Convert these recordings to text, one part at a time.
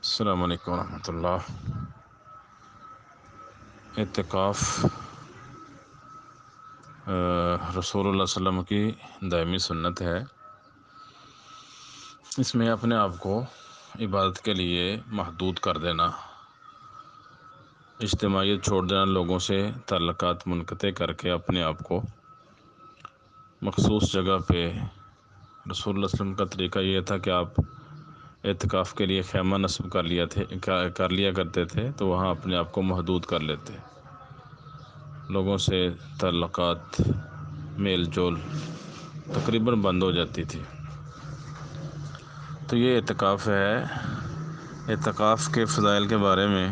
السلام علیکم ورحمۃ اللہ۔ اعتکاف رسول اللہ صلی اللہ علیہ وسلم کی دائمی سنت ہے۔ اس میں اپنے آپ کو عبادت کے لیے محدود کر دینا، اجتماعیت چھوڑ دینا، لوگوں سے تعلقات منقطع کر کے اپنے آپ کو مخصوص جگہ پہ، رسول اللہ صلی اللہ علیہ وسلم کا طریقہ یہ تھا کہ آپ اعتکاف کے لیے خیمہ نصب کر لیا کرتے تھے، تو وہاں اپنے آپ کو محدود کر لیتے، لوگوں سے تعلقات، میل جول تقریباً بند ہو جاتی تھی۔ تو یہ اعتکاف ہے۔ اعتکاف کے فضائل کے بارے میں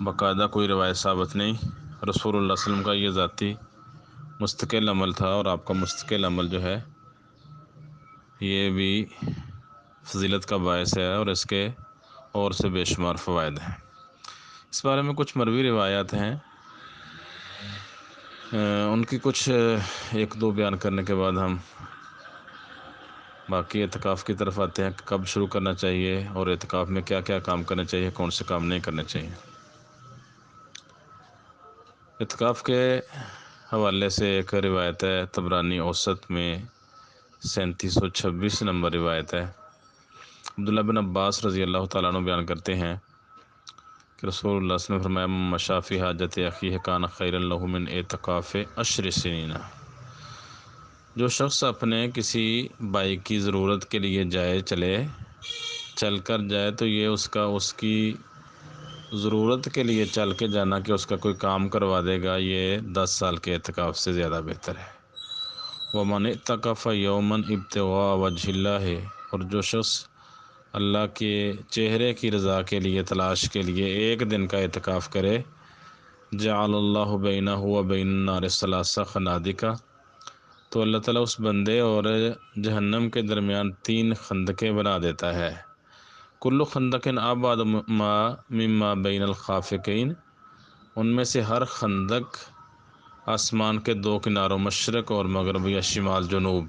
باقاعدہ کوئی روایت ثابت نہیں۔ رسول اللہ صلی اللہ علیہ وسلم کا یہ ذاتی مستقل عمل تھا، اور آپ کا مستقل عمل جو ہے یہ بھی فضیلت کا باعث ہے، اور اس کے اور سے بے شمار فوائد ہیں۔ اس بارے میں کچھ مروی روایات ہیں، ان کی کچھ ایک دو بیان کرنے کے بعد ہم باقی اعتکاف کی طرف آتے ہیں کہ کب شروع کرنا چاہیے، اور اعتکاف میں کیا کیا کام کرنے چاہیے، کون سے کام نہیں کرنے چاہیے۔ اعتکاف کے حوالے سے ایک روایت ہے، طبرانی اوسط میں 3726 نمبر روایت ہے۔ عبداللہ بن عباس رضی اللہ تعالیٰ عنہ بیان کرتے ہیں کہ رسول اللہ صلی اللہ علیہ وسلم نے فرمایا، مشى فی حاجۃ اخیہ کان خیرا لہ من اعتکاف 10 سنین۔ جو شخص اپنے کسی بھائی کی ضرورت کے لیے چل کر جائے تو یہ اس کی ضرورت کے لیے چل کے جانا کہ اس کا کوئی کام کروا دے گا، یہ 10 سال کے اعتکاف سے زیادہ بہتر ہے۔ وَمَنِ اعْتَكَفَ يَوْمًا ابْتِغَاءَ وَجْهِ اللَّهِ، اور جو شخص اللہ کے چہرے کی رضا کے لیے تلاش کے لیے ایک دن کا اعتکاف کرے، جعل اللہ بینہ وبین النار 3 خنادق، تو اللہ تعالیٰ اس بندے اور جہنم کے درمیان 3 خندقیں بنا دیتا ہے۔ کل خندق ابعد مما بین الخافقین، ان میں سے ہر خندق آسمان کے 2 کناروں مشرق اور مغرب یا شمال جنوب،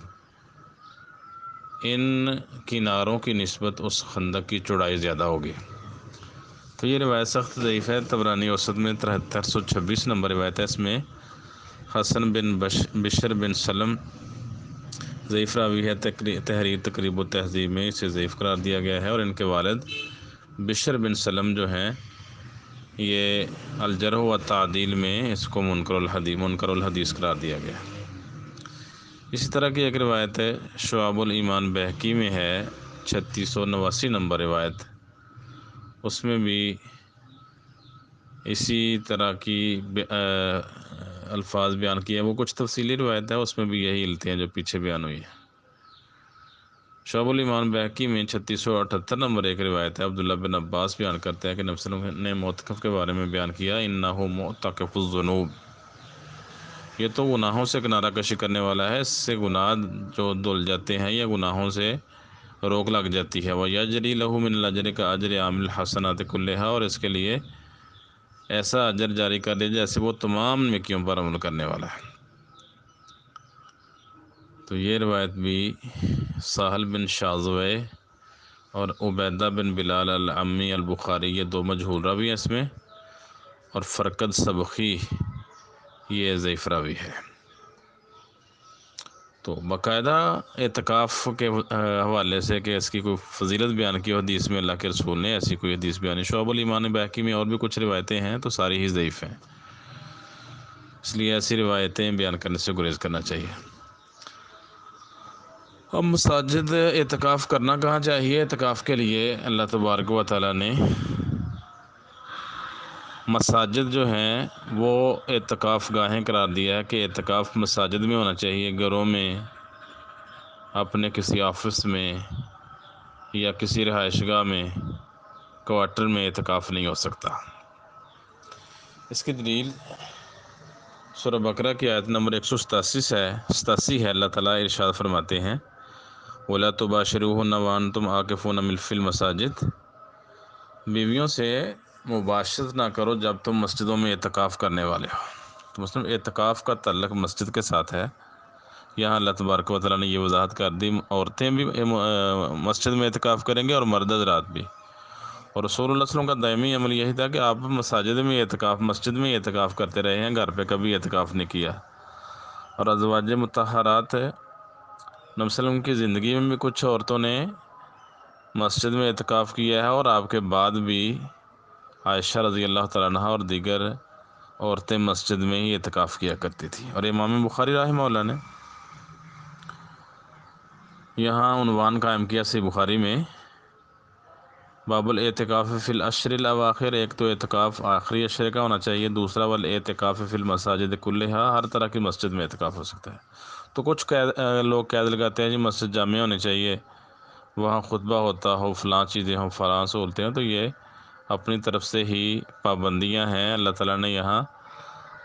ان کناروں کی نسبت اس خندق کی چوڑائی زیادہ ہوگی۔ تو یہ روایت سخت ضعیف ہے۔ طبرانی اوسط میں 7326 نمبر روایت ہے۔ اس میں حسن بن بشر بن سلم ضعیف راوی ہے۔ تحریر تقریب و تہذیب میں اسے ضعیف قرار دیا گیا ہے، اور ان کے والد بشر بن سلم جو ہیں یہ الجرح و تعدیل میں اس کو منکر الحدیث قرار دیا گیا۔ اسی طرح کی ایک روایت ہے، شعب الایمان بہقی میں ہے 3689 نمبر روایت، اس میں بھی اسی طرح کی الفاظ بیان کیے ہیں۔ وہ کچھ تفصیلی روایت ہے، اس میں بھی یہی علتیں ہیں جو پیچھے بیان ہوئی ہیں۔ شعب الایمان بہقی میں 3678 نمبر ایک روایت ہے۔ عبداللہ بن عباس بیان کرتے ہیں کہ نبی صلی اللہ علیہ وسلم نے معتکف کے بارے میں بیان کیا، انہ معتکف الذنوب، یہ تو گناہوں سے کنارہ کشی کرنے والا ہے، اس سے گناہ جو دھل جاتے ہیں یا گناہوں سے روک لگ جاتی ہے۔ وَيَجْرِي لَهُ مِنَ الْأَجْرِ كَأَجْرِ عَامِلِ الْحَسَنَاتِ كُلِّهَا، اور اس کے لیے ایسا اجر جاری کر دے جیسے وہ تمام نیکیوں پر عمل کرنے والا ہے۔ تو یہ روایت بھی ساحل بن شاذوے اور عبیدہ بن بلال العمی البخاری، یہ 2 مجہول راوی ہیں اس میں، اور فرقد سبخی یہ ضعیف راوی ہے۔ تو باقاعدہ اعتکاف کے حوالے سے کہ اس کی کوئی فضیلت بیان کی ہو حدیث میں، اللہ کے رسول نے ایسی کوئی حدیث بیان نہیں۔ شعب الایمان بہقی میں اور بھی کچھ روایتیں ہیں، تو ساری ہی ضعیف ہیں، اس لیے ایسی روایتیں بیان کرنے سے گریز کرنا چاہیے۔ اب مساجد اعتکاف کرنا کہاں چاہیے؟ اعتکاف کے لیے اللہ تبارک و تعالیٰ نے مساجد جو ہیں وہ اعتکاف گاہیں قرار دیا ہے، کہ اعتکاف مساجد میں ہونا چاہیے، گھروں میں، اپنے کسی آفس میں یا کسی رہائش گاہ میں، کوارٹر میں اعتکاف نہیں ہو سکتا۔ اس کی دلیل سورہ بقرہ کی آیت نمبر 187 ہے۔ اللہ تعالیٰ ارشاد فرماتے ہیں، وَلَا تُبَاشِرُوهُنَّ وَأَنْتُمْ عَاكِفُونَ فِي الْمَسَاجِدِ، بیویوں سے مباشرت نہ کرو جب تم مسجدوں میں اعتکاف کرنے والے ہو۔ تو مثلاً اعتکاف کا تعلق مسجد کے ساتھ ہے۔ یہاں اللہ تبارک و تعالیٰ نے یہ وضاحت کر دی، عورتیں بھی مسجد میں اعتکاف کریں گے اور مرد حضرات بھی۔ اور رسول اللہ صلی اللہ علیہ وسلم کا دائمی عمل یہی تھا کہ آپ مساجد میں اعتکاف، مسجد میں اعتکاف کرتے رہے ہیں، گھر پہ کبھی اعتکاف نہیں کیا۔ اور ازواج مطہرات نبی صلی اللہ علیہ وسلم کی زندگی میں بھی کچھ عورتوں نے مسجد میں اعتکاف کیا ہے، اور آپ کے بعد بھی عائشہ رضی اللہ تعالیٰ عنہ اور دیگر عورتیں مسجد میں ہی اعتکاف کیا کرتی تھیں۔ اور امام بخاری رحمہ اللہ نے یہاں عنوان قائم کیا صحیح بخاری میں، باب الاعتکاف فی العشر الاواخر، ایک تو اعتکاف آخری عشرے کا ہونا چاہیے، دوسرا والاعتکاف فی المساجد کلھا، ہر طرح کی مسجد میں اعتکاف ہو سکتا ہے۔ تو کچھ لوگ قید لگاتے ہیں جی مسجد جامع ہونی چاہیے، وہاں خطبہ ہوتا ہو، فلاں چیزیں ہوں، فلاں سہولتیں ہیں، تو یہ اپنی طرف سے ہی پابندیاں ہیں۔ اللہ تعالیٰ نے یہاں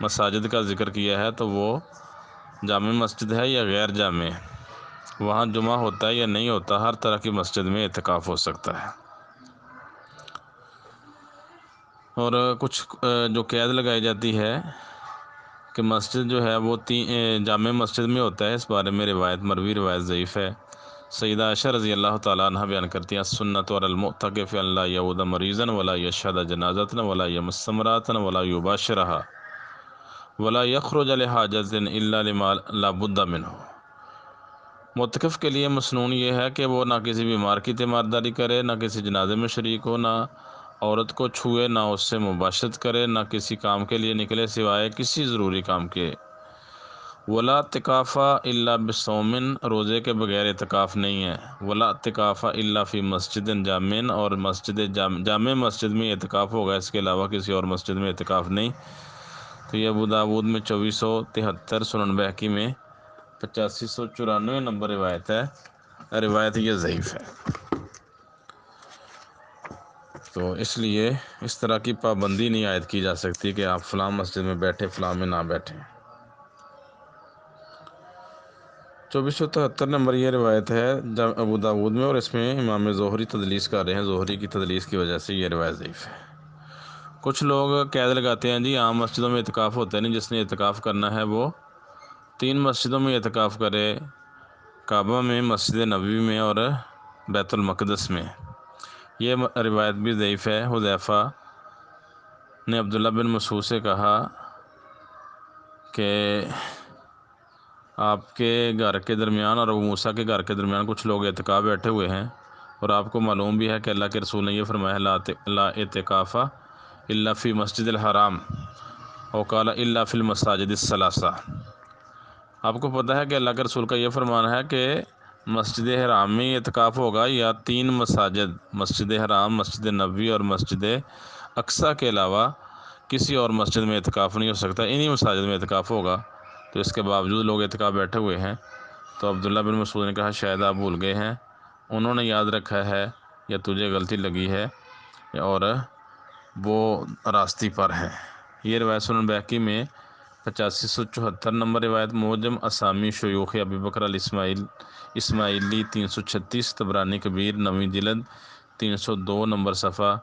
مساجد کا ذکر کیا ہے تو وہ جامع مسجد ہے یا غیر جامع، وہاں جمعہ ہوتا ہے یا نہیں ہوتا، ہر طرح کی مسجد میں اعتکاف ہو سکتا ہے۔ اور کچھ جو قید لگائی جاتی ہے کہ مسجد جو ہے وہ جامع مسجد میں ہوتا ہے، اس بارے میں مروی روایت ضعیف ہے۔ سیدہ عائشہ رضی اللہ تعالیٰ عنہ بیان کرتی ہیں، سنت علی المعتکف ان لا یعود مریضا ولا یشہد جنازۃ ولا یمس امرأۃ ولا یباشرھا ولا یخرج لحاجۃ الا لما لا بد منہ۔ معتکف کے لیے مسنون یہ ہے کہ وہ نہ کسی بیمار کی تیمارداری کرے، نہ کسی جنازے میں شریک ہو، نہ عورت کو چھوئے، نہ اس سے مباشرت کرے، نہ کسی کام کے لیے نکلے سوائے کسی ضروری کام کے۔ ولا اعتکاف الا بصوم، روزے کے بغیر اعتکاف نہیں ہے۔ ولا اعتکاف الا فی مسجد جامع، اور جامع مسجد میں اعتکاف ہوگا، اس کے علاوہ کسی اور مسجد میں اعتکاف نہیں۔ تو یہ ابو داود میں 2473، سنن بہقی میں 8594 نمبر روایت ہے، روایت یہ ضعیف ہے۔ تو اس لیے اس طرح کی پابندی نہیں عائد کی جا سکتی کہ آپ فلاں مسجد میں بیٹھے، فلاں میں نہ بیٹھیں۔ 2473 نمبر یہ روایت ہے ابو داود میں، اور اس میں امام ظہری تدلیس کر رہے ہیں، ظہری کی تدلیس کی وجہ سے یہ روایت ضعیف ہے۔ کچھ لوگ قید لگاتے ہیں جی عام مسجدوں میں اعتکاف ہوتا ہے نہیں، جس نے اعتکاف کرنا ہے وہ 3 مسجدوں میں اعتکاف کرے، کعبہ میں، مسجد نبوی میں اور بیت المقدس میں۔ یہ روایت بھی ضعیف ہے۔ حذیفہ نے عبداللہ بن مسعود سے کہا کہ آپ کے گھر کے درمیان اور ابو موسیٰ کے گھر کے درمیان کچھ لوگ اعتکاف بیٹھے ہوئے ہیں، اور آپ کو معلوم بھی ہے کہ اللہ کے رسول نے یہ فرمایا لا اعتکاف الا فی مسجد الحرام او قال الا فی المساجد الثلاثہ۔ آپ کو پتہ ہے کہ اللہ کے رسول کا یہ فرمان ہے کہ مسجد حرام میں اعتکاف ہوگا یا 3 مساجد، مسجد حرام، مسجد نبوی اور مسجد اقصیٰ کے علاوہ کسی اور مسجد میں اعتکاف نہیں ہو سکتا، انہی مساجد میں اعتکاف ہوگا۔ تو اس کے باوجود لوگ اعتکاف بیٹھے ہوئے ہیں۔ تو عبداللہ بن مسعود نے کہا شاید آپ بھول گئے ہیں، انہوں نے یاد رکھا ہے یا تجھے غلطی لگی ہے، اور وہ راستی پر ہیں۔ یہ روایت سنن بہقی میں 8574 نمبر روایت، معجم اسامی شیوخ ابی بکر اسماعیلی 336، طبرانی کبیر 9ویں جلد 302 نمبر صفحہ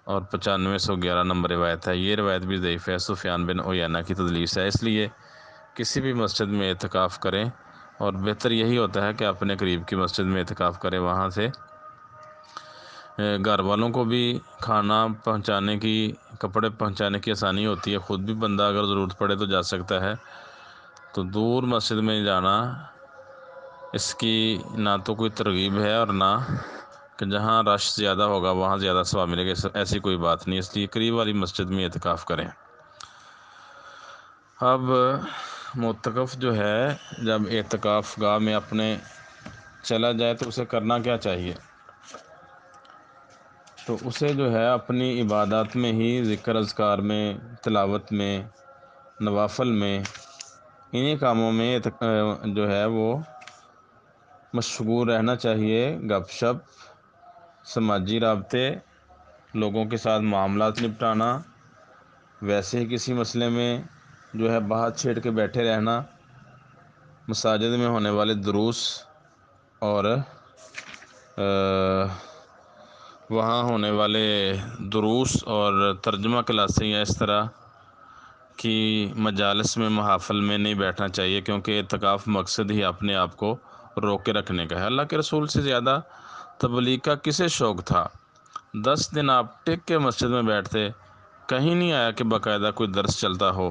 اور 9511 نمبر روایت ہے۔ یہ روایت بھی ضعیف ہے، سفیان بن عیینہ کی تدلیس ہے۔ اس لیے کسی بھی مسجد میں اعتکاف کریں، اور بہتر یہی ہوتا ہے کہ اپنے قریب کی مسجد میں اعتکاف کریں، وہاں سے گھر والوں کو بھی کھانا پہنچانے کی، کپڑے پہنچانے کی آسانی ہوتی ہے، خود بھی بندہ اگر ضرورت پڑے تو جا سکتا ہے۔ تو دور مسجد میں جانا اس کی نہ تو کوئی ترغیب ہے، اور نہ کہ جہاں رش زیادہ ہوگا وہاں زیادہ ثواب ملے گا، ایسی کوئی بات نہیں، اس لیے قریب والی مسجد میں اعتکاف کریں۔ اب معتکف جو ہے جب اعتکاف گاہ میں اپنے چلا جائے تو اسے کرنا کیا چاہیے؟ تو اسے جو ہے اپنی عبادات میں ہی، ذکر اذکار میں، تلاوت میں، نوافل میں، انہی کاموں میں جو ہے وہ مشغول رہنا چاہیے۔ گپ شپ، سماجی رابطے، لوگوں کے ساتھ معاملات نپٹانا، ویسے ہی کسی مسئلے میں جو ہے بات چھیڑ کے بیٹھے رہنا، مساجد میں ہونے والے دروس اور وہاں ہونے والے دروس اور ترجمہ کلاسیں یا اس طرح کی مجالس میں، محافل میں نہیں بیٹھنا چاہیے، کیونکہ اعتکاف مقصد ہی اپنے آپ کو روک کے رکھنے کا ہے۔ اللہ کے رسول سے زیادہ تبلیغ کا کسے شوق تھا؟ 10 دن آپ ٹک کے مسجد میں بیٹھتے، کہیں نہیں آیا کہ باقاعدہ کوئی درس چلتا ہو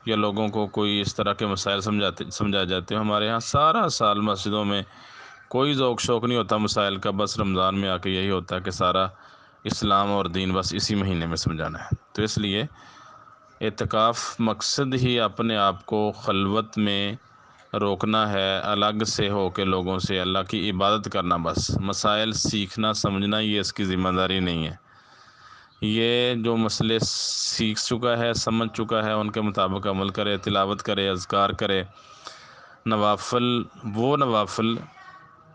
یا لوگوں کو کوئی اس طرح کے مسائل سمجھائے جاتے ہو۔ ہمارے ہاں سارا سال مسجدوں میں کوئی ذوق شوق نہیں ہوتا مسائل کا، بس رمضان میں آ کے یہی ہوتا ہے کہ سارا اسلام اور دین بس اسی مہینے میں سمجھانا ہے۔ تو اس لیے اعتکاف مقصد ہی اپنے آپ کو خلوت میں روکنا ہے، الگ سے ہو کے لوگوں سے اللہ کی عبادت کرنا، بس مسائل سیکھنا سمجھنا یہ اس کی ذمہ داری نہیں ہے۔ یہ جو مسئلے سیکھ چکا ہے، سمجھ چکا ہے، ان کے مطابق عمل کرے، تلاوت کرے، اذکار کرے، نوافل، وہ نوافل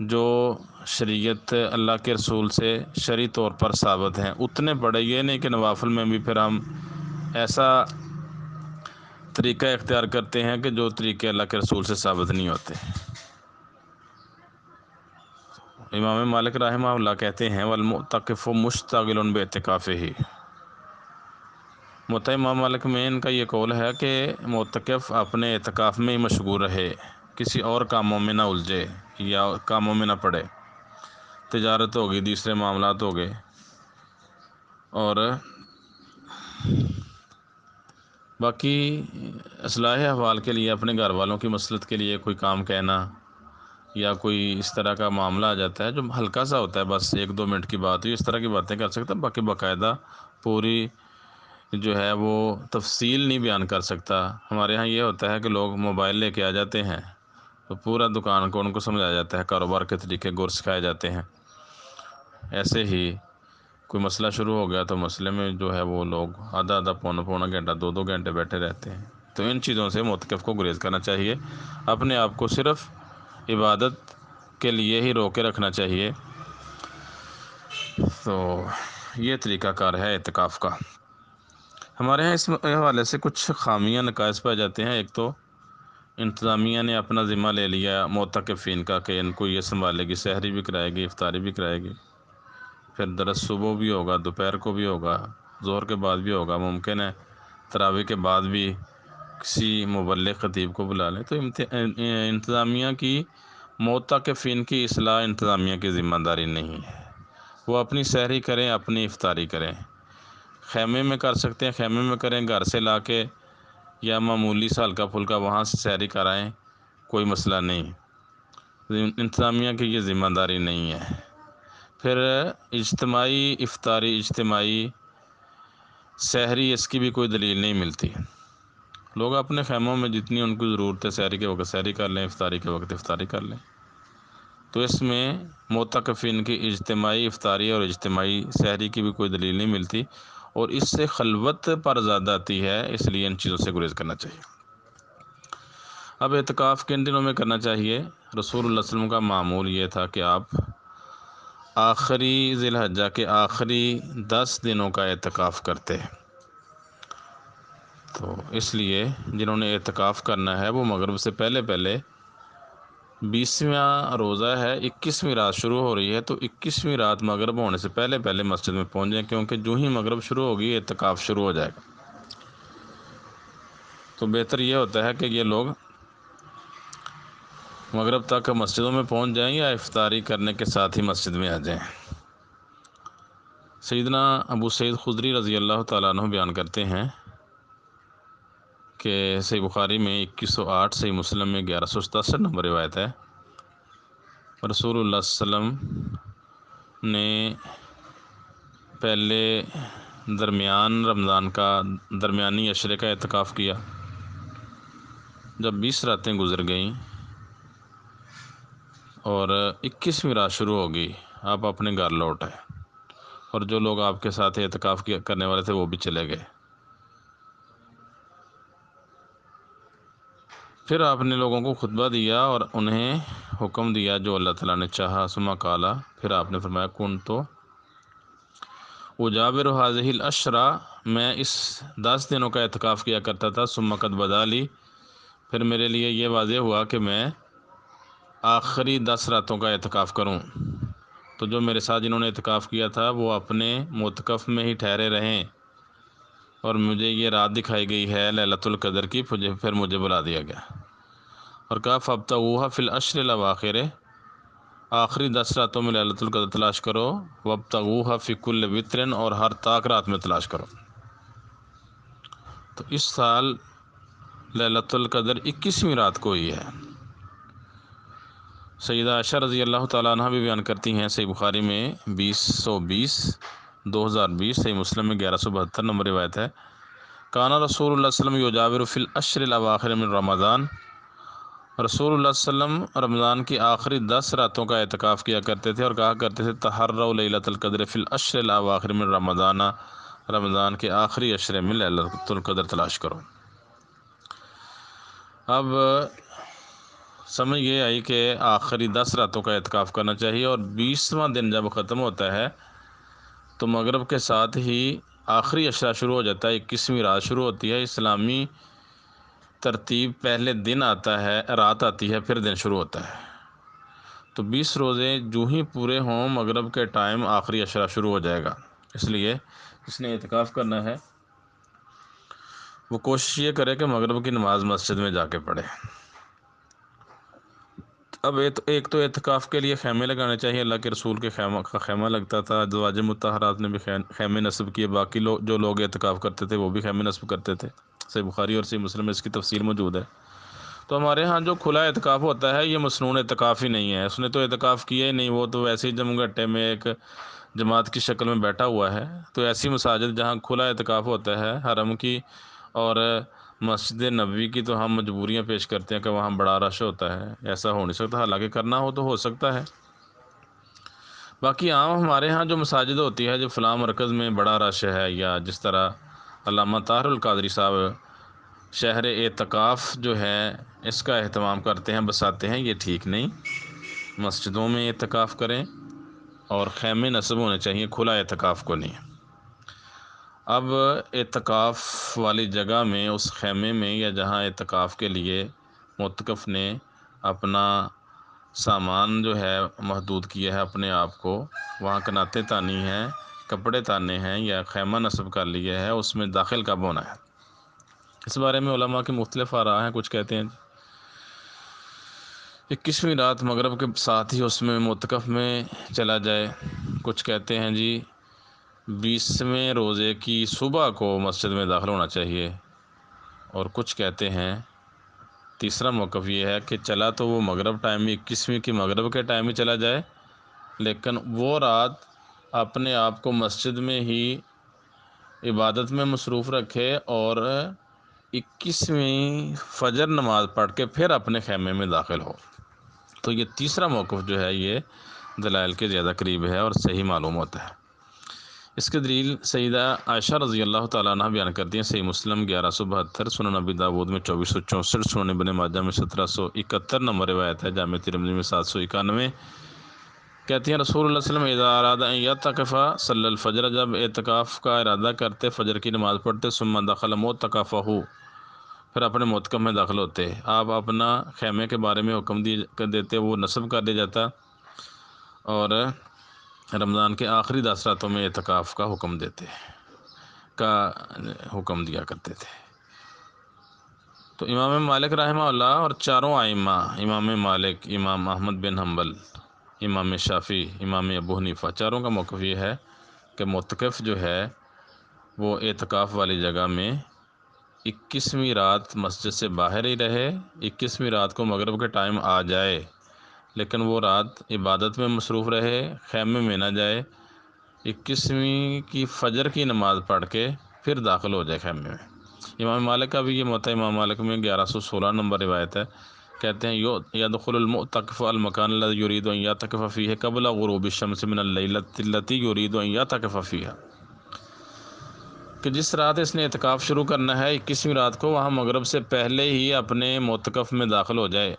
جو شریعت اللہ کے رسول سے شرعی طور پر ثابت ہیں اتنے پڑھے۔ یہ نہیں کہ نوافل میں بھی پھر ہم ایسا طریقہ اختیار کرتے ہیں کہ جو طریقے اللہ کے رسول سے ثابت نہیں ہوتے۔ امام مالک رحمہ اللہ کہتے ہیں والمعتکف مشتغل باعتکافہ۔ امام مالک میں ان کا یہ قول ہے کہ معتکف اپنے اعتکاف میں ہی مشغول رہے، کسی اور کاموں میں نہ الجھے یا کاموں میں نہ پڑے، تجارت ہوگی، دوسرے معاملات ہو گئے، اور باقی اصلاح احوال کے لیے اپنے گھر والوں کی مصلحت کے لیے کوئی کام کہنا یا کوئی اس طرح کا معاملہ آ جاتا ہے جو ہلکا سا ہوتا ہے، بس 1-2 منٹ کی بات ہوئی، اس طرح کی باتیں کر سکتا ہے، باقی باقاعدہ پوری جو ہے وہ تفصیل نہیں بیان کر سکتا۔ ہمارے ہاں یہ ہوتا ہے کہ لوگ موبائل لے کے آ جاتے ہیں تو پورا دکان کو ان کو سمجھایا جاتا ہے، کاروبار کے طریقے گر سکھائے جاتے ہیں۔ ایسے ہی کوئی مسئلہ شروع ہو گیا تو مسئلے میں جو ہے وہ لوگ آدھا پونا گھنٹہ 2 گھنٹے بیٹھے رہتے ہیں۔ تو ان چیزوں سے معتکف کو گریز کرنا چاہیے، اپنے آپ کو صرف عبادت کے لیے ہی روکے رکھنا چاہیے۔ تو یہ طریقہ کار ہے اعتکاف کا۔ ہمارے ہاں اس حوالے سے کچھ خامیاں نقائص پائے جاتے ہیں۔ ایک تو انتظامیہ نے اپنا ذمہ لے لیا معتکفین کا کہ ان کو یہ سنبھالے گی، سحری بھی کرائے گی، افطاری بھی کرائے گی، پھر درس صبح بھی ہوگا، دوپہر کو بھی ہوگا، ظہر کے بعد بھی ہوگا، ممکن ہے تراویح کے بعد بھی کسی مبلغ خطیب کو بلا لیں۔ تو انتظامیہ کی معتکفین کی اصلاح انتظامیہ کی ذمہ داری نہیں ہے۔ وہ اپنی سحری کریں، اپنی افطاری کریں، خیمے میں کر سکتے ہیں خیمے میں کریں، گھر سے لا کے یا معمولی سا ہلکا پھلکا وہاں سے سحری کرائیں، کوئی مسئلہ نہیں۔ انتظامیہ کی یہ ذمہ داری نہیں ہے۔ پھر اجتماعی افطاری، اجتماعی سحری، اس کی بھی کوئی دلیل نہیں ملتی۔ لوگ اپنے خیموں میں جتنی ان کو ضرورت ہے سحری کے وقت سحری کر لیں، افطاری کے وقت افطاری کر لیں۔ تو اس میں معتکفین کی اجتماعی افطاری اور اجتماعی سحری کی بھی کوئی دلیل نہیں ملتی، اور اس سے خلوت پر زیادہ آتی ہے، اس لیے ان چیزوں سے گریز کرنا چاہیے۔ اب اعتکاف کن دنوں میں کرنا چاہیے؟ رسول اللہ صلی اللہ علیہ وسلم کا معمول یہ تھا کہ آپ آخری ذی الحجہ کے آخری 10 دنوں کا اعتکاف کرتے ہیں۔ تو اس لیے جنہوں نے اعتکاف کرنا ہے وہ مغرب سے پہلے 20واں روزہ ہے، 21ویں رات شروع ہو رہی ہے، تو 21ویں رات مغرب ہونے سے پہلے مسجد میں پہنچ جائیں، کیونکہ جو ہی مغرب شروع ہوگی اعتکاف شروع ہو جائے گا۔ تو بہتر یہ ہوتا ہے کہ یہ لوگ مغرب تک مسجدوں میں پہنچ جائیں یا افطاری کرنے کے ساتھ ہی مسجد میں آ جائیں۔ سیدنا ابو سعید خدری رضی اللہ تعالیٰ عنہ بیان کرتے ہیں کہ صحیح بخاری میں 2108، صحیح مسلم میں 1167 نمبر روایت ہے، رسول اللہ صلی اللہ علیہ وسلم نے پہلے درمیان رمضان کا درمیانی عشرے کا اعتکاف کیا۔ جب 20 راتیں گزر گئیں اور 21ویں رات شروع ہو گئی، آپ اپنے گھر لوٹ آئے، اور جو لوگ آپ کے ساتھ اعتکاف کرنے والے تھے وہ بھی چلے گئے۔ پھر آپ نے لوگوں کو خطبہ دیا اور انہیں حکم دیا جو اللہ تعالیٰ نے چاہا، ثم قال، پھر آپ نے فرمایا کنت اجابر هذه العشرہ، میں اس 10 دنوں کا اعتکاف کیا کرتا تھا، ثم قد بدا لی، پھر میرے لیے یہ واضح ہوا کہ میں آخری 10 راتوں کا اعتکاف کروں۔ تو جو میرے ساتھ جنہوں نے اعتکاف کیا تھا وہ اپنے معتکف میں ہی ٹھہرے رہیں، اور مجھے یہ رات دکھائی گئی ہے لیلۃ القدر کی، پھر مجھے بلا دیا گیا اور کہا فابتغوها فی العشر الاواخر، آخری 10 راتوں میں لیلۃ القدر تلاش کرو، وابتغوها فی کل وتر، اور ہر طاق رات میں تلاش کرو۔ تو اس سال لیلۃ القدر 21ویں رات کو ہی ہے۔ سیدہ عائشہ رضی اللہ تعالیٰ عنہ بھی بیان کرتی ہیں، صحیح بخاری میں 2020 صحیح مسلم میں 1172 نمبر روایت ہے، کانا رسول اللہ صلی اللہ علیہ وسلم یجاور فی العشر الاواخر من رمضان، رسول اللہ صلی اللہ علیہ وسلم رمضان کی آخری 10 راتوں کا اعتکاف کیا کرتے تھے اور کہا کرتے تھے تحروا لیلۃ القدر فی العشر الاواخر من رمضان، رمضان کے آخری عشرے میں لیلۃ القدر تلاش کرو۔ اب سمجھ یہ آئی کہ آخری 10 راتوں کا اعتکاف کرنا چاہیے، اور 20واں دن جب ختم ہوتا ہے تو مغرب کے ساتھ ہی آخری عشرہ شروع ہو جاتا ہے، 21ویں رات شروع ہوتی ہے۔ اسلامی ترتیب پہلے دن آتا ہے، رات آتی ہے، پھر دن شروع ہوتا ہے۔ تو 20 روزے جو ہی پورے ہوں مغرب کے ٹائم آخری عشرہ شروع ہو جائے گا، اس لیے جس نے اعتکاف کرنا ہے وہ کوشش یہ کرے کہ مغرب کی نماز مسجد میں جا کے پڑھے۔ اب ایک تو اعتکاف کے لیے خیمے لگانے چاہیے، اللہ کے رسول کے خیمہ لگتا تھا، ازواج مطہرات نے بھی خیمے نصب کیے، باقی جو لوگ اعتکاف کرتے تھے وہ بھی خیمے نصب کرتے تھے، صحیح بخاری اور صحیح مسلم میں اس کی تفصیل موجود ہے۔ تو ہمارے ہاں جو کھلا اعتکاف ہوتا ہے یہ مسنون اعتکاف ہی نہیں ہے، اس نے تو اعتکاف کیا ہی نہیں، وہ تو ویسے ہی جم گھٹے میں ایک جماعت کی شکل میں بیٹھا ہوا ہے۔ تو ایسی مساجد جہاں کھلا اعتکاف ہوتا ہے حرم کی اور مسجد نبوی کی، تو ہم مجبوریاں پیش کرتے ہیں کہ وہاں بڑا رش ہوتا ہے، ایسا ہو نہیں سکتا، حالانکہ کرنا ہو تو ہو سکتا ہے۔ باقی عام ہمارے ہاں جو مساجد ہوتی ہے جو فلاں مرکز میں بڑا رش ہے، یا جس طرح علامہ طاہر القادری صاحب شہر اعتکاف جو ہے اس کا اہتمام کرتے ہیں، بساتے ہیں، یہ ٹھیک نہیں۔ مسجدوں میں اعتکاف کریں اور خیمے نصب ہونے چاہیے، کھلا اعتکاف کو نہیں۔ اب اعتکاف والی جگہ میں اس خیمے میں یا جہاں اعتکاف کے لیے معتکف نے اپنا سامان جو ہے محدود کیا ہے اپنے آپ کو، وہاں کناتیں تانی ہیں، کپڑے تانے ہیں یا خیمہ نصب کر لیا ہے، اس میں داخل کب ہونا ہے؟ اس بارے میں علماء کی مختلف آراء ہیں۔ کچھ کہتے ہیں 21ویں رات مغرب کے ساتھ ہی اس میں معتکف میں چلا جائے، کچھ کہتے ہیں جی 20ویں روزے کی صبح کو مسجد میں داخل ہونا چاہیے، اور کچھ کہتے ہیں تیسرا موقف یہ ہے کہ چلا تو وہ مغرب ٹائم 21ویں کی مغرب کے ٹائم ہی چلا جائے، لیکن وہ رات اپنے آپ کو مسجد میں ہی عبادت میں مصروف رکھے اور 21ویں فجر نماز پڑھ کے پھر اپنے خیمے میں داخل ہو۔ تو یہ تیسرا موقف جو ہے یہ دلائل کے زیادہ قریب ہے اور صحیح معلوم ہوتا ہے۔ اس کے دلیل سیدہ عائشہ رضی اللہ تعالیٰ عنہ بیان کرتی ہیں، صحیح مسلم 1172، سنن ابی داؤد میں 2464، سنن ابن ماجہ میں 1771 نمبر روایت ہے، جامع ترمذی میں 791، کہتی ہیں رسول اللہ صلی اللہ علیہ وسلم اذا اراد ان یعتکف صلی الفجر، جب اعتکاف کا ارادہ کرتے فجر کی نماز پڑھتے، ثم دخل معتکفہ، پھر اپنے معتکف میں داخل ہوتے، آپ اپنا خیمے کے بارے میں حکم دیتے، وہ نصب کر دیا جاتا، اور رمضان کے آخری 10 راتوں میں اعتکاف کا حکم دیا کرتے تھے۔ تو امام مالک رحمہ اللہ اور چاروں ائمہ، امام مالک، امام احمد بن حنبل، امام شافعی، امام ابو حنیفہ، چاروں کا موقف یہ ہے کہ معتکف جو ہے وہ اعتکاف والی جگہ میں 21ویں رات مسجد سے باہر ہی رہے، 21ویں رات کو مغرب کے ٹائم آ جائے لیکن وہ رات عبادت میں مصروف رہے، خیمے میں نہ جائے، 21ویں کی فجر کی نماز پڑھ کے پھر داخل ہو جائے خیمے میں۔ امام مالک کا بھی یہ موتا، امام مالک میں 1116 نمبر روایت ہے، کہتے ہیں یدخل المعتکف المکان الذی یرید ان یعتکف فیہ قبل غروب الشمس من اللیلۃ التی یرید ان یعتکف فیہا، کہ جس رات اس نے اعتکاف شروع کرنا ہے 21ویں رات کو، وہاں مغرب سے پہلے ہی اپنے معتکف میں داخل ہو جائے،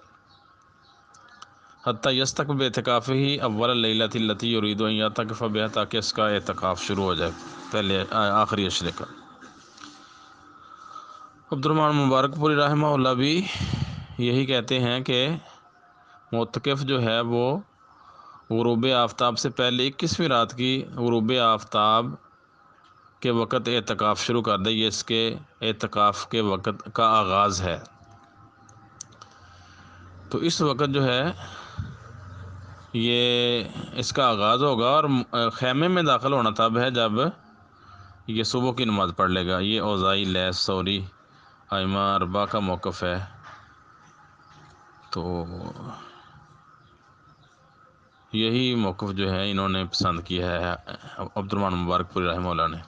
حتی یستکمل باعتکافہ اول اللیلۃ التی یرید ان یعتکف بہا، تاکہ اس کا اعتکاف شروع ہو جائے پہلے آخری عشرے کا۔ عبدالرحمن مبارک پوری رحمہ اللہ بھی یہی کہتے ہیں کہ معتکف جو ہے وہ غروب آفتاب سے پہلے 21ویں رات کی غروب آفتاب کے وقت اعتکاف شروع کر دے، یہ اس کے اعتکاف کے وقت کا آغاز ہے۔ تو اس وقت جو ہے یہ اس کا آغاز ہوگا اور خیمے میں داخل ہونا تب ہے جب یہ صبح کی نماز پڑھ لے گا۔ یہ اوزائی، لیث، ثوری، ائمہ اربعہ کا موقف ہے۔ تو یہی موقف جو ہے انہوں نے پسند کیا ہے عبد الرحمن مبارک پوری رحمہ اللہ نے۔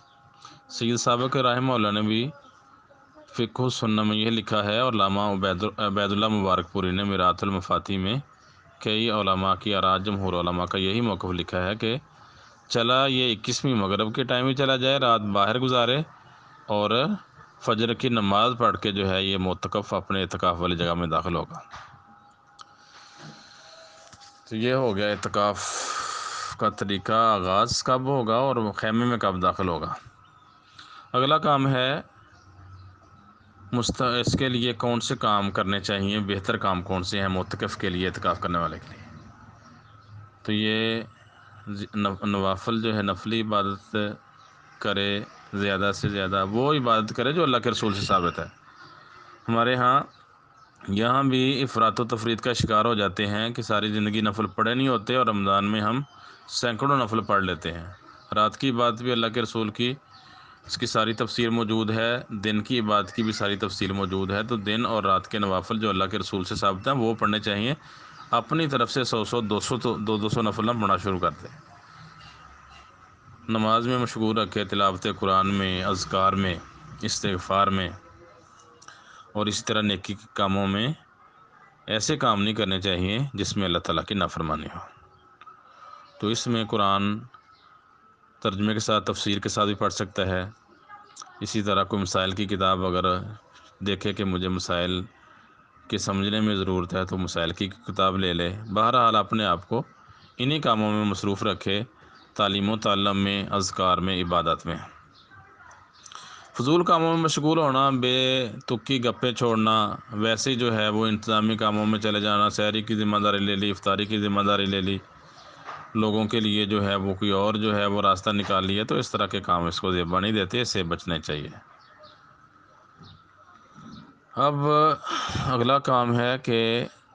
سید سابق رحمہ اللہ نے بھی فقہ السنہ میں یہ لکھا ہے، اور علامہ عبید اللہ مبارک پوری نے میرات المفاتیح میں کئی علماء کی آراء، جمہور علماء کا یہی موقف لکھا ہے کہ چلا یہ 21ویں مغرب کے ٹائم ہی چلا جائے، رات باہر گزارے اور فجر کی نماز پڑھ کے جو ہے یہ معتکف اپنے اعتکاف والی جگہ میں داخل ہوگا۔ تو یہ ہو گیا اعتکاف کا طریقہ، آغاز کب ہوگا اور خیمے میں کب داخل ہوگا۔ اگلا کام ہے اس کے لیے کون سے کام کرنے چاہیے، بہتر کام کون سے ہیں معتکف کے لیے، اعتکاف کرنے والے کے لیے۔ تو یہ نوافل جو ہے، نفلی عبادت کرے زیادہ سے زیادہ، وہ عبادت کرے جو اللہ کے رسول سے ثابت ہے۔ ہمارے یہاں بھی افراط و تفریط کا شکار ہو جاتے ہیں کہ ساری زندگی نفل پڑھے نہیں ہوتے، اور رمضان میں ہم سینکڑوں نفل پڑھ لیتے ہیں۔ رات کی عبادت بھی اللہ کے رسول کی اس کی ساری تفسیر موجود ہے، دن کی عبادت کی بھی ساری تفسیر موجود ہے۔ تو دن اور رات کے نوافل جو اللہ کے رسول سے ثابت ہیں وہ پڑھنے چاہیے، اپنی طرف سے 100 200 نفل نہ پڑھنا شروع کر دیں۔ نماز میں مشغول رکھے، تلاوت قرآن میں، اذکار میں، استغفار میں، اور اسی طرح نیکی کے کاموں میں ایسے کام نہیں کرنے چاہیے جس میں اللہ تعالیٰ کی نافرمانی ہو۔ تو اس میں قرآن ترجمے کے ساتھ، تفسیر کے ساتھ بھی پڑھ سکتا ہے۔ اسی طرح کوئی مسائل کی کتاب اگر دیکھے کہ مجھے مسائل کے سمجھنے میں ضرورت ہے تو مسائل کی کتاب لے لے۔ بہرحال اپنے آپ کو انہی کاموں میں مصروف رکھے، تعلیم و تعلم میں، اذکار میں، عبادت میں۔ فضول کاموں میں مشغول ہونا، بے تکی گپے چھوڑنا، ویسے ہی جو ہے وہ انتظامی کاموں میں چلے جانا، سحری کی ذمہ داری لے لی، افطاری کی ذمہ داری لے لی، لوگوں کے لیے جو ہے وہ کوئی اور جو ہے وہ راستہ نکال لیا، تو اس طرح کے کام اس کو زیبا نہیں دیتے، اس سے بچنے چاہیے۔ اب اگلا کام ہے کہ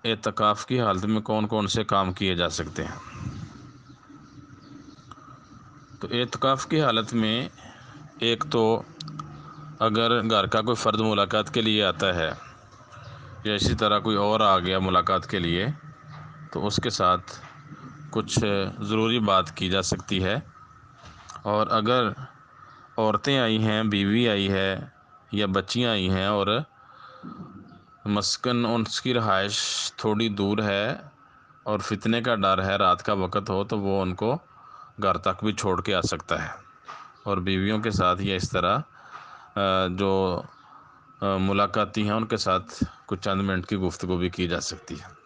اعتکاف کی حالت میں کون کون سے کام کیے جا سکتے ہیں۔ تو اعتکاف کی حالت میں ایک تو اگر گھر کا کوئی فرد ملاقات کے لیے آتا ہے یا اسی طرح کوئی اور آ گیا ملاقات کے لیے، تو اس کے ساتھ کچھ ضروری بات کی جا سکتی ہے۔ اور اگر عورتیں آئی ہیں، بیوی آئی ہے یا بچیاں آئی ہیں اور مسکن ان کی رہائش تھوڑی دور ہے اور فتنے کا ڈر ہے، رات کا وقت ہو، تو وہ ان کو گھر تک بھی چھوڑ کے آ سکتا ہے، اور بیویوں کے ساتھ یا اس طرح جو ملاقاتی ہیں ان کے ساتھ کچھ چند منٹ کی گفتگو بھی کی جا سکتی ہے۔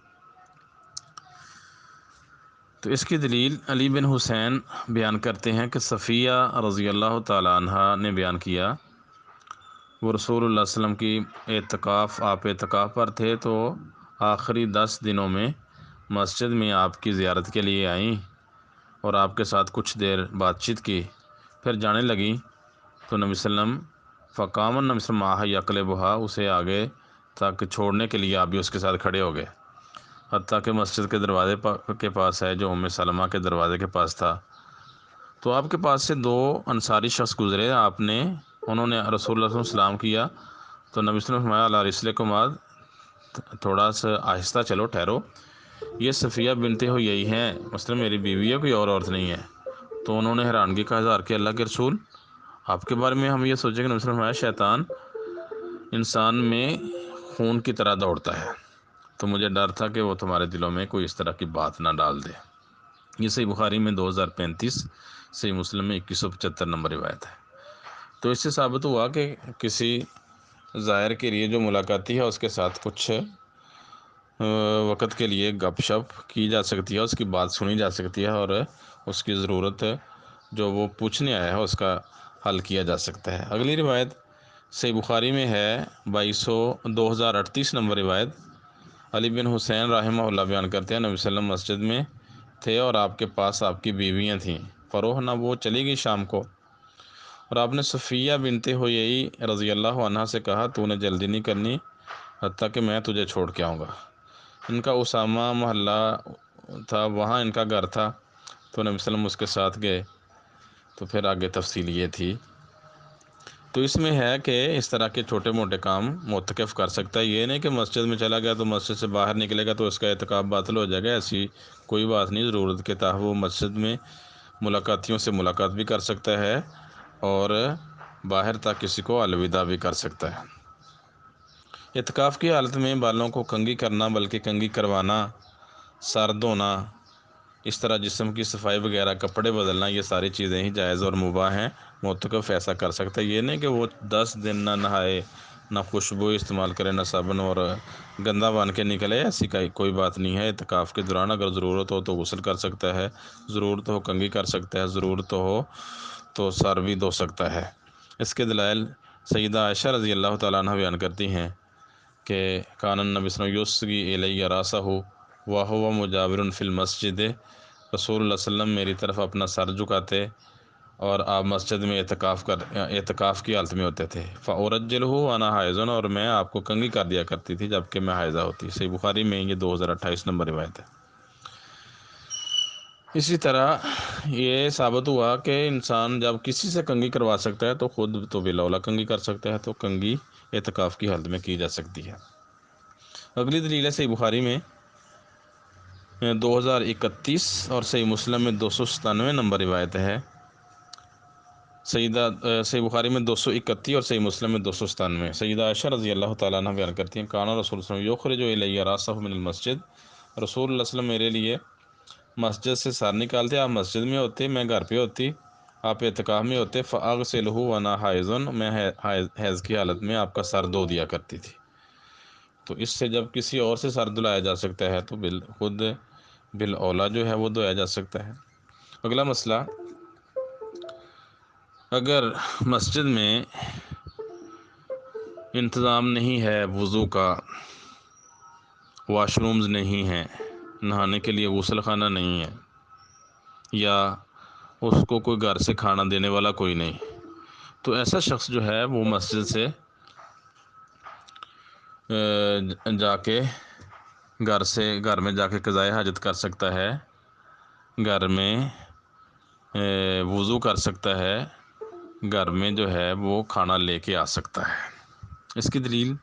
تو اس کی دلیل علی بن حسین بیان کرتے ہیں کہ صفیہ رضی اللہ تعالیٰ عنہ نے بیان کیا، وہ رسول اللہ صلی اللہ علیہ وسلم کی آپ اعتکاف پر تھے تو آخری 10 دنوں میں مسجد میں آپ کی زیارت کے لیے آئیں اور آپ کے ساتھ کچھ دیر بات چیت کی، پھر جانے لگیں۔ تو نبی صلی اللہ علیہ وسلم فقام النبی صلی اللہ علیہ وسلم یقلبھا، اسے آگے تاکہ چھوڑنے کے لیے آپ بھی اس کے ساتھ کھڑے ہو گئے، حتیٰ کہ مسجد کے دروازے کے پاس ہے جو ام سلمہ کے دروازے کے پاس تھا۔ تو آپ کے پاس سے 2 انصاری شخص گزرے، انہوں نے رسول اللہ صلی اللہ علیہ وسلم سلام کیا، تو نبی صلی اللہ علیہ وسلم فرمایا علی رسلکم، تھوڑا سا آہستہ چلو، ٹھہرو، یہ صفیہ بنت حیی ہیں، مثلا میری بیوی ہے، کوئی اور عورت نہیں ہے۔ تو انہوں نے حیرانگی کا اظہار کیا، اللہ کے رسول، آپ کے بارے میں ہم یہ سوچیں کہ نبی صلی اللہ علیہ وسلم فرمایا شیطان انسان میں خون کی طرح دوڑتا ہے، تو مجھے ڈر تھا کہ وہ تمہارے دلوں میں کوئی اس طرح کی بات نہ ڈال دے۔ یہ صحیح بخاری میں 2035، صحیح مسلم میں 2175 نمبر روایت ہے۔ تو اس سے ثابت ہوا کہ کسی زائر کے لیے جو ملاقاتی ہے اس کے ساتھ کچھ وقت کے لیے گپ شپ کی جا سکتی ہے، اس کی بات سنی جا سکتی ہے، اور اس کی ضرورت جو وہ پوچھنے آیا ہے اس کا حل کیا جا سکتا ہے۔ اگلی روایت صحیح بخاری میں ہے 2038 نمبر روایت، علی بن حسین رحمہ اللہ بیان کرتے ہیں، نبی صلی اللہ علیہ وسلم مسجد میں تھے اور آپ کے پاس آپ کی بیویاں تھیں، فروح نہ وہ چلی گئی شام کو، اور آپ نے صفیہ بنت حیی رضی اللہ عنہ سے کہا تو نے جلدی نہیں کرنی حتیٰ کہ میں تجھے چھوڑ کے آؤں گا۔ ان کا اسامہ محلہ تھا وہاں ان کا گھر تھا، تو نبی وسلم اس کے ساتھ گئے۔ تو پھر آگے تفصیل یہ تھی۔ تو اس میں ہے کہ اس طرح کے چھوٹے موٹے کام معتکف کر سکتا ہے، یہ نہیں کہ مسجد میں چلا گیا تو مسجد سے باہر نکلے گا تو اس کا اعتکاف باطل ہو جائے گا، ایسی کوئی بات نہیں۔ ضرورت کے تحت وہ مسجد میں ملاقاتیوں سے ملاقات بھی کر سکتا ہے اور باہر تک کسی کو الوداع بھی کر سکتا ہے۔ اعتکاف کی حالت میں بالوں کو کنگھی کرنا، بلکہ کنگھی کروانا، سر دھونا، اس طرح جسم کی صفائی وغیرہ، کپڑے بدلنا، یہ ساری چیزیں ہی جائز اور مباح ہیں۔ معتکف ایسا کر سکتا ہے، یہ نہیں کہ وہ 10 دن نہ نہائے، نہ خوشبو استعمال کرے، نہ صابن، اور گندا بن کے نکلے، ایسی کوئی بات نہیں ہے۔ اعتکاف کے دوران اگر ضرورت ہو تو غسل کر سکتا ہے، ضرورت ہو کنگھی کر سکتا ہے، ضرورت ہو تو سر بھی دھو سکتا ہے۔ اس کے دلائل سیدہ عائشہ رضی اللہ تعالیٰ عنہ بیان کرتی ہیں کہ کان النبی صلی اللہ علیہ وسلم یسغی الی راسہ وہو مجاور فی المسجد، رسول اللہ صلی اللہ علیہ وسلم میری طرف اپنا سر جھکاتے اور آپ مسجد میں اعتکاف کی حالت میں ہوتے تھے، فأرجلہ وانا حائض، اور میں آپ کو کنگھی کر دیا کرتی تھی جبکہ میں حائضہ ہوتی۔ صحیح بخاری میں یہ 2028 نمبر روایت ہے۔ اسی طرح یہ ثابت ہوا کہ انسان جب کسی سے کنگھی کروا سکتا ہے تو خود تو بلا کنگھی کر سکتا ہے، تو کنگھی اعتکاف کی حالت میں کی جا سکتی ہے۔ اگلی دلیل ہے صحیح بخاری میں 2031 اور صحیح مسلم میں 297 نمبر روایت ہے۔ صحیح بخاری میں 231 اور صحیح مسلم میں 297۔ سیدہ عائشہ رضی اللہ تعالیٰ عنہ بیان کرتی ہیں کانا رسول اللہ صلی اللہ علیہ وسلم یخرج الی راسہ من المسجد، رسول اللہ صلی اللہ علیہ وسلم میرے لیے مسجد سے سر نکالتے، آپ مسجد میں ہوتے، میں گھر پہ ہوتی، آپ اعتکاف میں ہوتے، فاغسلہ وانا حائض، میں حیض کی حالت میں آپ کا سر دھو دیا کرتی تھی۔ تو اس سے جب کسی اور سے سر دھلایا جا سکتا ہے تو خود بالاولیٰ جو ہے وہ دھویا جا سکتا ہے۔ اگلا مسئلہ، اگر مسجد میں انتظام نہیں ہے وضو کا، واش رومز نہیں ہیں، نہانے کے لیے غسل خانہ نہیں ہے، یا اس کو کوئی گھر سے کھانا دینے والا کوئی نہیں، تو ایسا شخص جو ہے وہ مسجد سے جا کے گھر میں جا کے قضائے حاجت کر سکتا ہے، گھر میں وضو کر سکتا ہے، گھر میں جو ہے وہ کھانا لے کے آ سکتا ہے۔ اس کی دلیل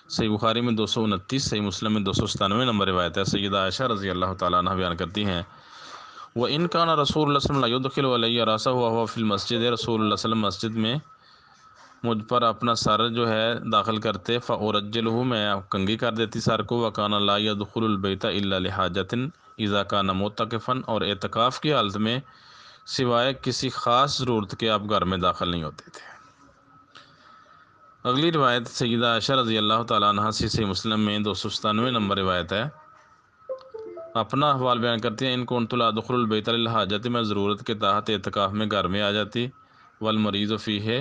صحیح بخاری میں 229، صحیح مسلم میں 297 نمبر روایت ہے۔ سیدہ عائشہ رضی اللہ تعالیٰ عنہ بیان کرتی ہیں وَإِنْ كَانَ رَسُولُ اللَّهِ صلی اللہ علیہ وسلم لَيُدْخِلُ عَلَيَّ رَأْسَهُ وَهُوَ فِي الْمَسْجِدِ، رسول اللہ صلی اللہ علیہ وسلم مسجد میں مجھ پر اپنا سر جو ہے داخل کرتے، فَأُرَجِّلُهُ، میں کنگھی کر دیتی سر کو، وَكَانَ لَا يَدْخُلُ الْبَيْتَ إِلَّا لِحَاجَةٍ إِذَا كَانَ مُعْتَكِفًا، اور اعتکاف کی حالت میں سوائے کسی خاص ضرورت کے آپ گھر میں داخل نہیں ہوتے تھے۔ اگلی روایت سیدہ عائشہ رضی اللہ تعالیٰ عنہ سے صحیح مسلم میں 297 نمبر روایت ہے۔ اپنا احوال بیان کرتے ہیں ان كنت لا ادخل البیت للحاجت، میں ضرورت کے تحت اعتکاف میں گھر میں آ جاتی، والمریض فیہ،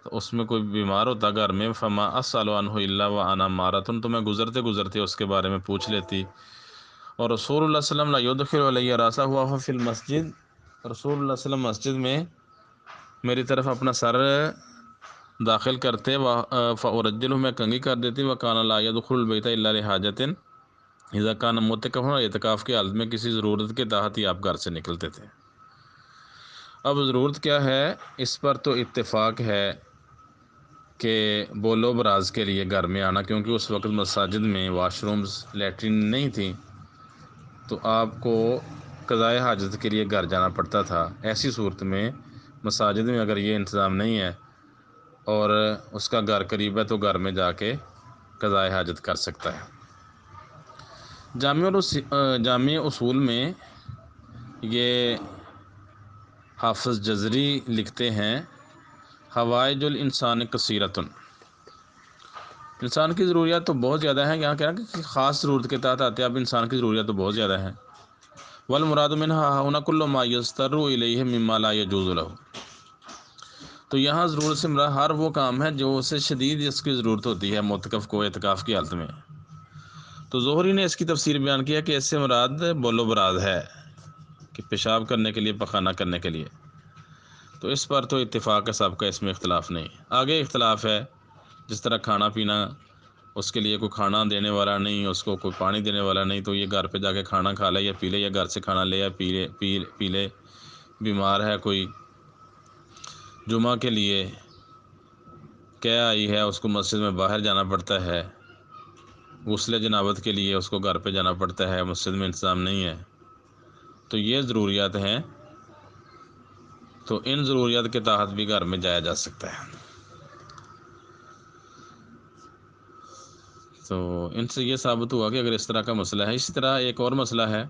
تو اس میں کوئی بیمار ہوتا گھر میں، فما اسأل عنہ الا وانا مارۃ، تو میں گزرتے اس کے بارے میں پوچھ لیتی، اور رسول اللہ صلی اللہ علیہ وسلم لا يدخل علی راسہ وهو فی المسجد، رسول اللہ صلی اللہ علیہ وسلم مسجد میں میری طرف اپنا سر داخل کرتے، فأرجلہ، میں کنگھی کر دیتی، وکان لا يدخل البیت الا لحاجۃ اذا کان معتکفا، اعتکاف کی حالت میں کسی ضرورت کے تحت ہی آپ گھر سے نکلتے تھے۔ اب ضرورت کیا ہے، اس پر تو اتفاق ہے کہ بولو براز کے لیے گھر میں آنا، کیونکہ اس وقت مساجد میں واش رومز، لیٹرین نہیں تھیں، تو آپ کو قضائے حاجت کے لیے گھر جانا پڑتا تھا۔ ایسی صورت میں مساجد میں اگر یہ انتظام نہیں ہے اور اس کا گھر قریب ہے تو گھر میں جا کے قضائے حاجت کر سکتا ہے۔ جامع اصول میں یہ حافظ جزری لکھتے ہیں حوائج الانسان کثیرۃ، انسان کی ضروریات تو بہت زیادہ ہیں، یہاں کہنا کہ خاص ضرورت کے تحت آتے ہیں، اب انسان کی ضروریات تو بہت زیادہ ہیں، والمراد منها هنا كل ما يضطر الیہ مما لا يجوز له، تو یہاں ضرورت سے مراد ہر وہ کام ہے جو اسے شدید اس کی ضرورت ہوتی ہے معتکف کو اعتکاف کی حالت میں۔ تو زہری نے اس کی تفسیر بیان کیا کہ اس سے مراد بولو براز ہے، کہ پیشاب کرنے کے لیے، پخانہ کرنے کے لیے، تو اس پر تو اتفاق ہے سب کا، اس میں اختلاف نہیں۔ آگے اختلاف ہے جس طرح کھانا پینا اس کے لیے کوئی کھانا دینے والا نہیں، اس کو کوئی پانی دینے والا نہیں، تو یہ گھر پہ جا کے کھانا کھا لے یا پی لے، یا گھر سے کھانا لے یا پی لے۔ بیمار ہے کوئی، جمعہ کے لیے کیا آئی ہے، اس کو مسجد میں باہر جانا پڑتا ہے، غسل جنابت کے لیے اس کو گھر پہ جانا پڑتا ہے، مسجد میں انتظام نہیں ہے، تو یہ ضروریات ہیں، تو ان ضروریات کے تحت بھی گھر میں جایا جا سکتا ہے۔ تو ان سے یہ ثابت ہوا کہ اگر اس طرح کا مسئلہ ہے، اسی طرح ایک اور مسئلہ ہے،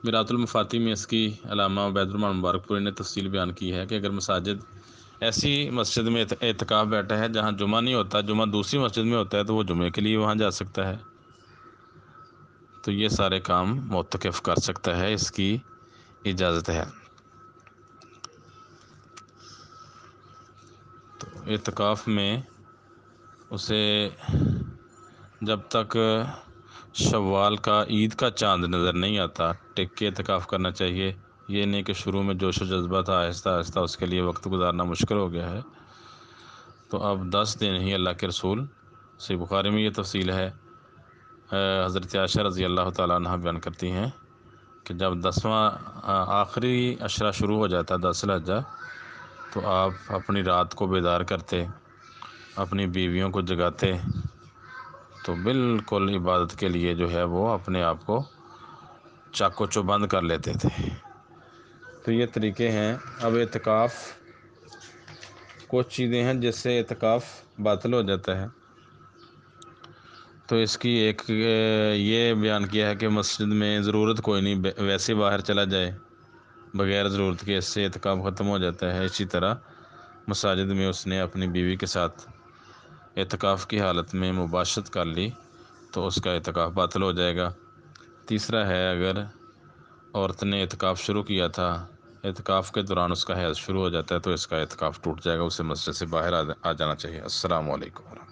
میرات المفاتی میں اس کی علامہ عبید الرحمن مبارک پوری نے تفصیل بیان کی ہے کہ اگر مساجد ایسی مسجد میں اعتکاف بیٹھا ہے جہاں جمعہ نہیں ہوتا، جمعہ دوسری مسجد میں ہوتا ہے، تو وہ جمعے کے لیے وہاں جا سکتا ہے، تو یہ سارے کام معتکف کر سکتا ہے، اس کی اجازت ہے۔ تو اعتکاف میں اسے جب تک شوال کا عید کا چاند نظر نہیں آتا ٹک کے اعتکاف کرنا چاہیے، یہ نہیں کہ شروع میں جوش و جذبہ تھا، آہستہ آہستہ اس کے لیے وقت گزارنا مشکل ہو گیا ہے، تو اب 10 دن ہی اللہ کے رسول، صحیح بخاری میں یہ تفصیل ہے، حضرت عائشہ رضی اللہ تعالیٰ عنہ بیان کرتی ہیں کہ جب 10واں آخری عشرہ شروع ہو جاتا 10 ذی الحجہ، تو آپ اپنی رات کو بیدار کرتے، اپنی بیویوں کو جگاتے، تو بالکل عبادت کے لیے جو ہے وہ اپنے آپ کو چاق و چوبند کر لیتے تھے۔ تو یہ طریقے ہیں۔ اب اعتکاف کچھ چیزیں ہیں جس سے اعتکاف باطل ہو جاتا ہے، تو اس کی ایک یہ بیان کیا ہے کہ مسجد میں ضرورت کوئی نہیں، ویسے باہر چلا جائے بغیر ضرورت کے، اس سے اعتکاف ختم ہو جاتا ہے۔ اسی طرح مساجد میں اس نے اپنی بیوی کے ساتھ اعتکاف کی حالت میں مباشرت کر لی تو اس کا اعتکاف باطل ہو جائے گا۔ تیسرا ہے، اگر عورت نے اعتکاف شروع کیا تھا، اعتکاف کے دوران اس کا حیض شروع ہو جاتا ہے، تو اس کا اعتکاف ٹوٹ جائے گا، اسے مسجد سے باہر آ جانا چاہیے۔ السلام علیکم۔